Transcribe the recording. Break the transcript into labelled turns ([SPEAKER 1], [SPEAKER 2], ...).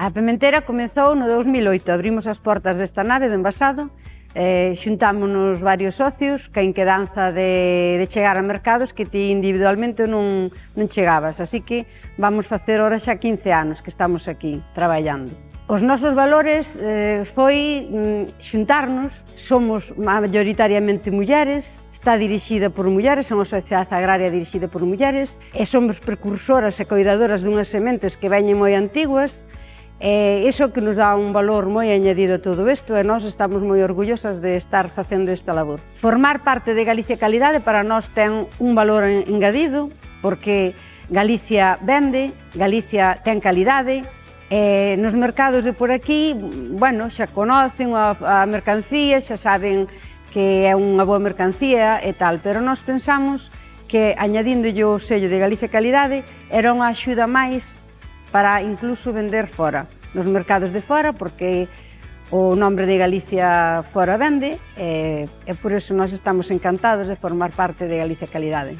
[SPEAKER 1] A Pementera comezou no 2008, abrimos as portas desta nave do envasado, xuntámonos varios socios, que a inquedanza de chegar a mercados que ti individualmente non chegabas, así que vamos facer ora xa 15 anos que estamos aquí traballando. Os nosos valores foi xuntarnos, somos maioritariamente mulleres, está dirixida por mulleres, é unha sociedade agraria dirixida por mulleres, e somos precursoras e coidadoras dunhas sementes que veñen moi antiguas. Iso que nos dá un valor moi añadido a todo isto e nós estamos moi orgullosas de estar facendo esta labor. Formar parte de Galicia Calidade para nós ten un valor engadido porque Galicia vende, Galicia ten calidade e nos mercados de por aquí, bueno, xa conocen a mercancía, xa saben que é unha boa mercancía e tal, pero nós pensamos que añadíndolle o sello de Galicia Calidade era unha axuda máis para incluso vender fora, nos mercados de fora, porque o nombre de Galicia fora vende e por iso nós estamos encantados de formar parte de Galicia Calidade.